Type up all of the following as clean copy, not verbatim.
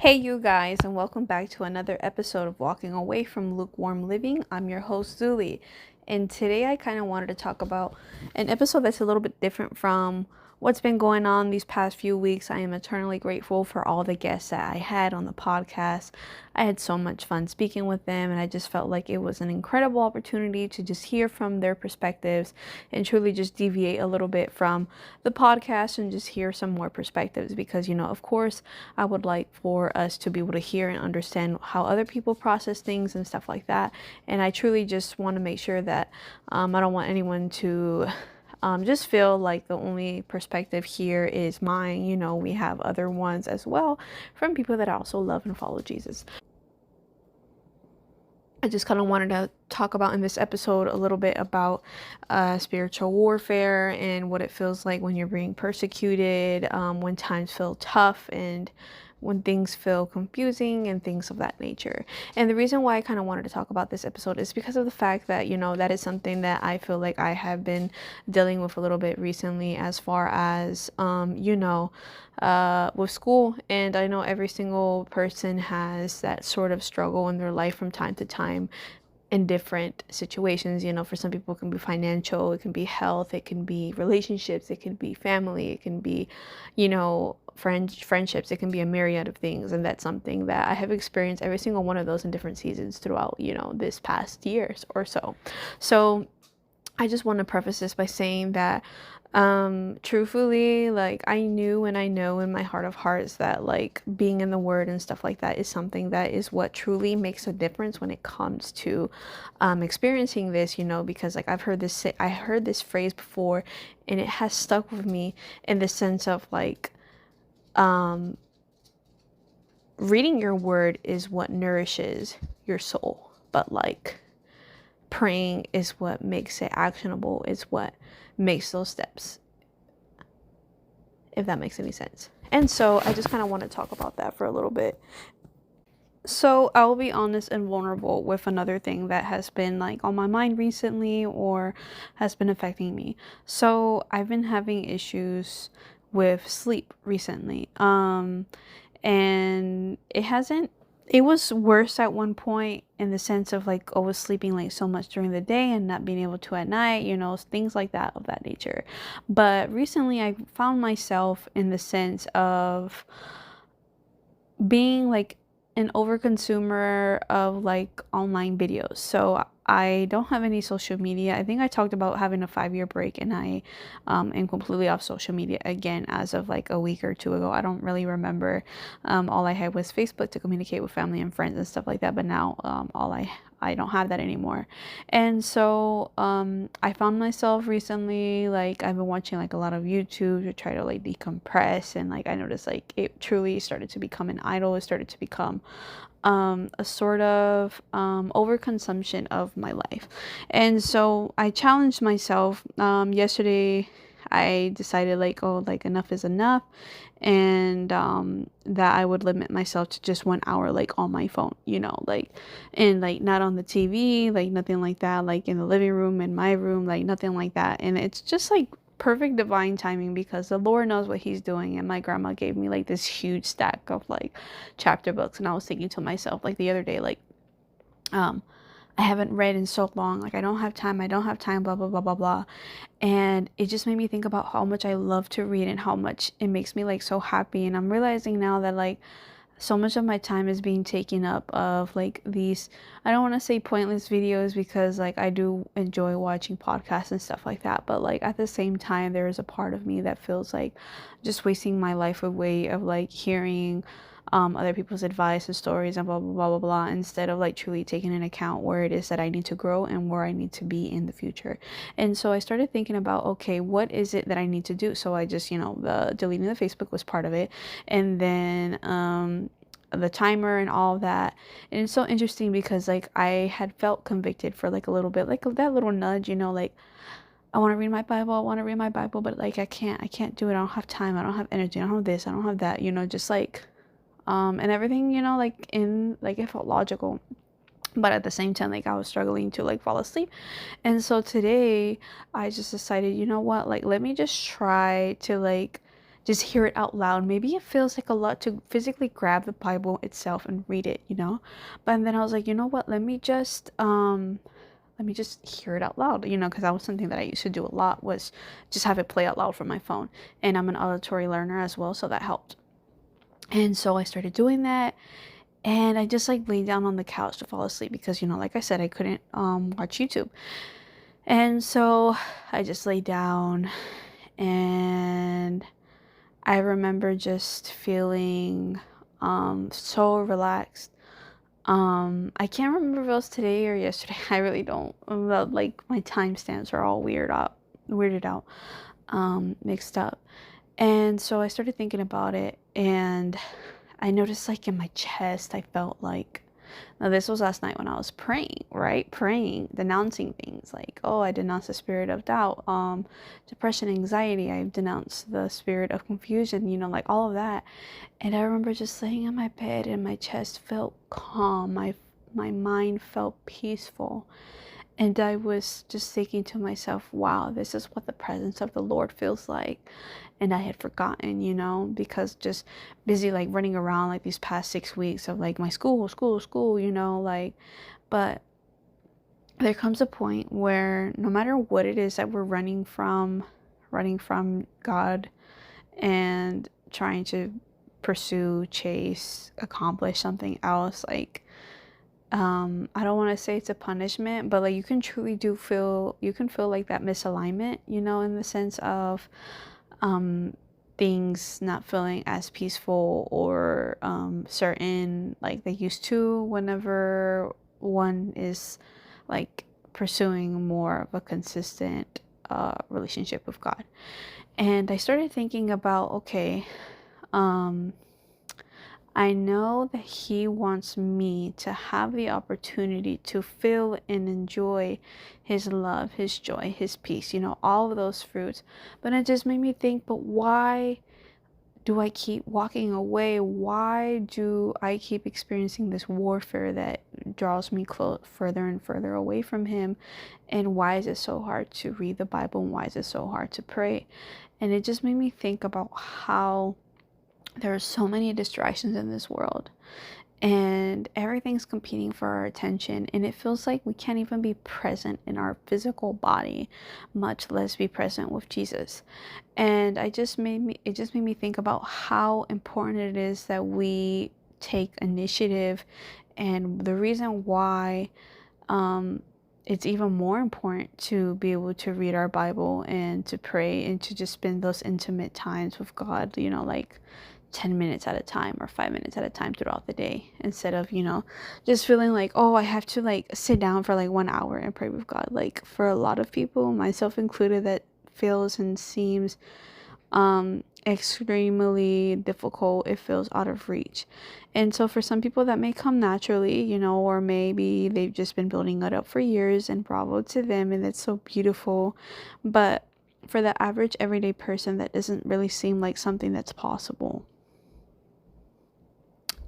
Hey, you guys, and welcome back to another episode of Walking Away from Lukewarm Living. I'm your host, Zuli, and today I kind of wanted to talk about an episode that's a little bit different from what's been going on these past few weeks. I am eternally grateful for all the guests that I had on the podcast. I had so much fun speaking with them, and I just felt like it was an incredible opportunity to just hear from their perspectives and truly just deviate a little bit from the podcast and just hear some more perspectives because, of course, I would like for us to be able to hear and understand how other people process things and stuff like that. And I truly just want to make sure that I don't want anyone to just feel like the only perspective here is mine. We have other ones as well from people that also love and follow Jesus. I just kind of wanted to talk about in this episode a little bit about spiritual warfare and what it feels like when you're being persecuted, when times feel tough, and when things feel confusing and things of that nature. And the reason why I kind of wanted to talk about this episode is because of the fact that, that is something that I feel like I have been dealing with a little bit recently as far as, with school. And I know every single person has that sort of struggle in their life from time to time in different situations. For some people it can be financial, it can be health, it can be relationships, it can be family, it can be, friendships, it can be a myriad of things. And that's something that I have experienced every single one of those in different seasons throughout, this past years or so. So I just want to preface this by saying that truthfully, like, I knew and I know in my heart of hearts that like being in the word and stuff like that is something that is what truly makes a difference when it comes to experiencing this, because like I heard this phrase before, and it has stuck with me in the sense of like reading your word is what nourishes your soul, but like praying is what makes it actionable, is what makes those steps, if that makes any sense. And so I just kind of want to talk about that for a little bit. So I will be honest and vulnerable with another thing that has been like on my mind recently or has been affecting me. So I've been having issues with sleep recently. And it was worse at one point in the sense of like I was sleeping like so much during the day and not being able to at night, things like that of that nature. But recently I found myself in the sense of being like an overconsumer of like online videos. So I don't have any social media. I think I talked about having a 5-year break, and I am completely off social media again as of like a week or two ago. I don't really remember. All I had was Facebook to communicate with family and friends and stuff like that. But now I don't have that anymore. And so I found myself recently, like I've been watching like a lot of YouTube to try to like decompress, and like I noticed like it truly started to become an idol. It started to become a sort of overconsumption of my life. And so I challenged myself yesterday. I decided like, oh, like enough is enough, and that I would limit myself to just 1 hour like on my phone, like, and like not on the TV, like nothing like that, like in the living room, in my room, like nothing like that. And it's just like perfect divine timing because the Lord knows what he's doing. And my grandma gave me like this huge stack of like chapter books, and I was thinking to myself like the other day, like I haven't read in so long, like I don't have time, blah blah blah blah blah. And it just made me think about how much I love to read and how much it makes me like so happy. And I'm realizing now that like so much of my time is being taken up of like these, I don't want to say pointless videos, because like I do enjoy watching podcasts and stuff like that, but like at the same time there is a part of me that feels like just wasting my life away of like hearing other people's advice and stories and blah blah blah blah blah, instead of like truly taking into account where it is that I need to grow and where I need to be in the future. And so I started thinking about, okay, what is it that I need to do? So I just, the deleting the Facebook was part of it, and then the timer and all of that. And it's so interesting because like I had felt convicted for like a little bit, like that little nudge, like I want to read my Bible, but like I can't do it. I don't have time, I don't have energy, I don't have this, I don't have that, just like and everything, like in like it felt logical, but at the same time like I was struggling to like fall asleep. And so today I just decided, you know what, like let me just try to like just hear it out loud. Maybe it feels like a lot to physically grab the Bible itself and read it, But then I was like, you know what? Let me just hear it out loud, because that was something that I used to do a lot, was just have it play out loud from my phone. And I'm an auditory learner as well, so that helped. And so I started doing that, and I just like laid down on the couch to fall asleep because, like I said, I couldn't watch YouTube. And so I just laid down, and I remember just feeling so relaxed. I can't remember if it was today or yesterday. I really don't. Like, my timestamps are all weirded out, mixed up. And so I started thinking about it, and I noticed, like, in my chest, I felt like, now this was last night when I was praying, right? Praying, denouncing things like, oh, I denounce the spirit of doubt, depression, anxiety. I denounced the spirit of confusion, like all of that. And I remember just laying on my bed, and my chest felt calm. My mind felt peaceful. And I was just thinking to myself, wow, this is what the presence of the Lord feels like. And I had forgotten, because just busy, like, running around, like, these past 6 weeks of, like, my school, like, but there comes a point where no matter what it is that we're running from God and trying to pursue, chase, accomplish something else, like, I don't want to say it's a punishment, but like, you can feel like that misalignment, in the sense of things not feeling as peaceful or certain like they used to whenever one is like pursuing more of a consistent relationship with God. And I started thinking about, okay, I know that He wants me to have the opportunity to feel and enjoy His love, His joy, His peace, all of those fruits. But it just made me think, but why do I keep walking away? Why do I keep experiencing this warfare that draws me further and further away from Him? And why is it so hard to read the Bible? And why is it so hard to pray? And it just made me think about how there are so many distractions in this world, and everything's competing for our attention, and it feels like we can't even be present in our physical body, much less be present with Jesus. And it just made me think about how important it is that we take initiative, and the reason why it's even more important to be able to read our Bible and to pray and to just spend those intimate times with God, like 10 minutes at a time or 5 minutes at a time throughout the day, instead of, just feeling like, oh, I have to like sit down for like 1 hour and pray with God. Like, for a lot of people, myself included, that feels and seems extremely difficult. It feels out of reach. And so for some people that may come naturally, or maybe they've just been building it up for years, and bravo to them, and it's so beautiful. But for the average everyday person, that doesn't really seem like something that's possible.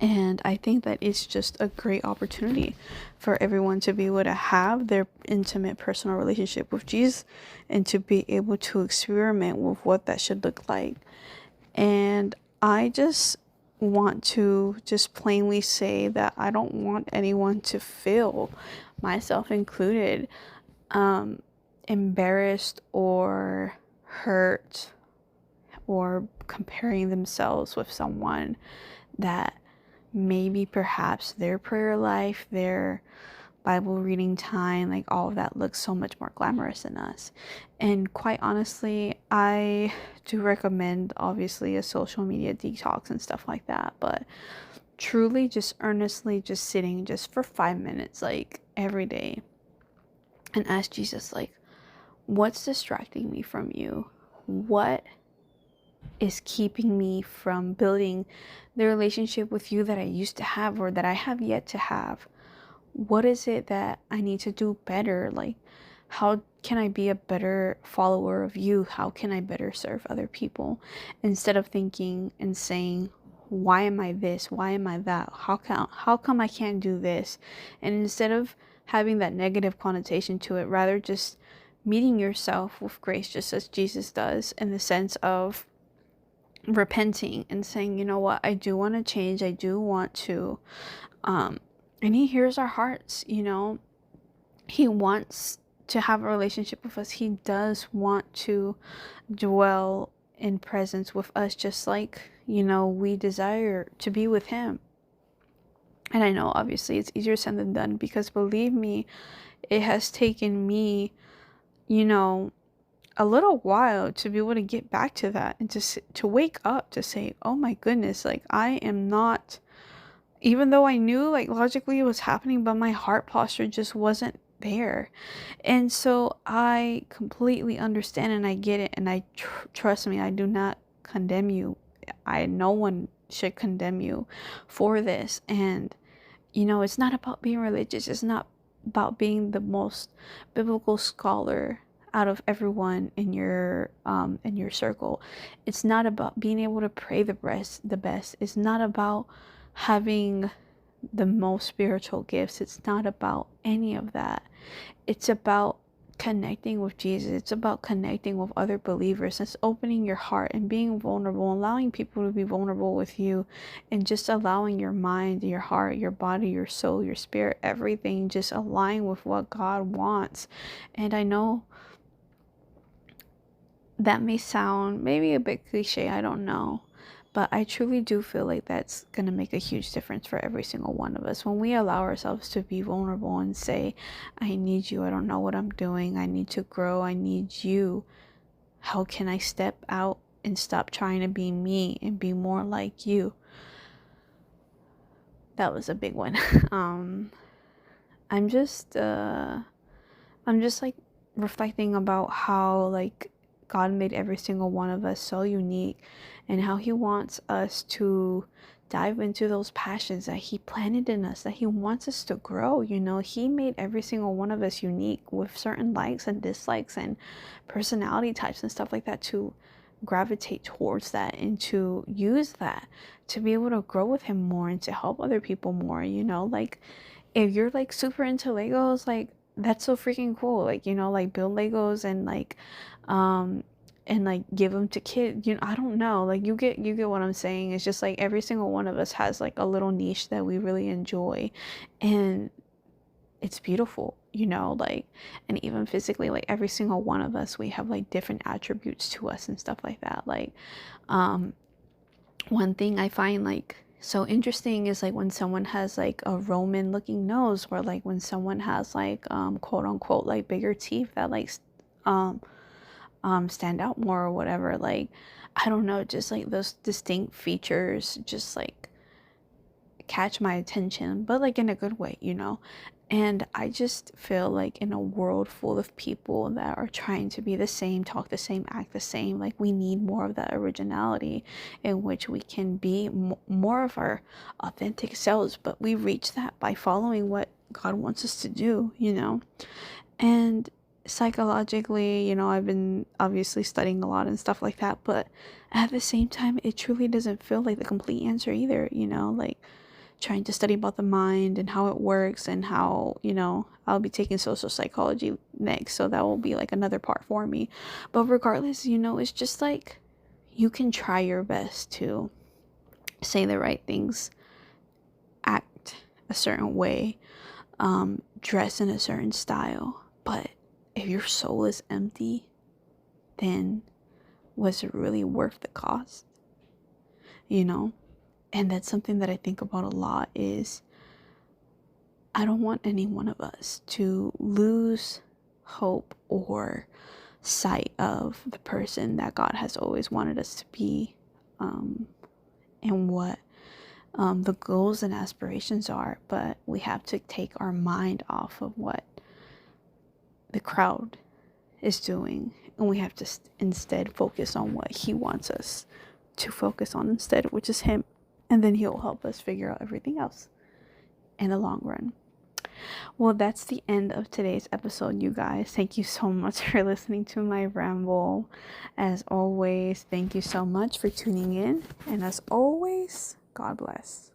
And I think that it's just a great opportunity for everyone to be able to have their intimate personal relationship with Jesus, and to be able to experiment with what that should look like. And I just want to just plainly say that I don't want anyone to feel, myself included, embarrassed or hurt or comparing themselves with someone that maybe perhaps their prayer life, their Bible reading time, like all of that looks so much more glamorous than us. And quite honestly, I do recommend obviously a social media detox and stuff like that, but truly just earnestly just sitting just for 5 minutes, like every day, and ask Jesus, like, what's distracting me from you? What is keeping me from building the relationship with you that I used to have, or that I have yet to have? What is it that I need to do better? Like, how can I be a better follower of you? How can I better serve other people? Instead of thinking and saying, why am I this? Why am I that? How come I can't do this? And instead of having that negative connotation to it, rather just meeting yourself with grace, just as Jesus does, in the sense of repenting and saying, you know what, I do want to change. I do want to, and he hears our hearts, you know. He wants to have a relationship with us. He does want to dwell in presence with us, just like, you know, we desire to be with him. And I know obviously it's easier said than done, because believe me, it has taken me, you know, a little while to be able to get back to that, and to wake up to say, oh my goodness, like I am not, even though I knew like logically it was happening, but my heart posture just wasn't there. And so I completely understand and I get it, and I trust me, I do not condemn you. No one should condemn you for this. And you know, it's not about being religious. It's not about being the most biblical scholar out of everyone in your circle. It's not about being able to pray the best. It's not about having the most spiritual gifts. It's not about any of that. It's about connecting with Jesus. It's about connecting with other believers. It's opening your heart and being vulnerable, allowing people to be vulnerable with you, and just allowing your mind, your heart, your body, your soul, your spirit, everything just align with what God wants. And I know that may sound maybe a bit cliche, I don't know. But I truly do feel like that's going to make a huge difference for every single one of us. When we allow ourselves to be vulnerable and say, I need you. I don't know what I'm doing. I need to grow. I need you. How can I step out and stop trying to be me and be more like you? That was a big one. I'm just like reflecting about how like God made every single one of us so unique, and how he wants us to dive into those passions that he planted in us, that he wants us to grow. You know, he made every single one of us unique with certain likes and dislikes and personality types and stuff like that, to gravitate towards that and to use that to be able to grow with him more and to help other people more. You know, like if you're like super into Legos, like that's so freaking cool. Like, you know, like build Legos and like give them to kids. You know, I don't know, like you get what I'm saying. It's just like every single one of us has like a little niche that we really enjoy, and it's beautiful, you know, like, and even physically, like every single one of us, we have like different attributes to us and stuff like that. Like one thing I find like so interesting is like when someone has like a Roman looking nose, or like when someone has like quote unquote like bigger teeth that like stand out more or whatever. Like I don't know, just like those distinct features just like catch my attention, but like in a good way, you know. And I just feel like in a world full of people that are trying to be the same, talk the same, act the same, like we need more of that originality in which we can be more of our authentic selves. But we reach that by following what God wants us to do, you know. And psychologically, you know, I've been obviously studying a lot and stuff like that, but at the same time, it truly doesn't feel like the complete answer either, you know, like trying to study about the mind and how it works, and how, you know, I'll be taking social psychology next, so that will be like another part for me. But regardless, you know, it's just like you can try your best to say the right things, act a certain way, dress in a certain style, but if your soul is empty, then was it really worth the cost? You know? And that's something that I think about a lot, is I don't want any one of us to lose hope or sight of the person that God has always wanted us to be, and what the goals and aspirations are. But we have to take our mind off of what the crowd is doing, and we have to instead focus on what he wants us to focus on instead, which is him. And then he'll help us figure out everything else in the long run. Well, that's the end of today's episode, you guys. Thank you so much for listening to my ramble. As always, thank you so much for tuning in, and as always, God bless.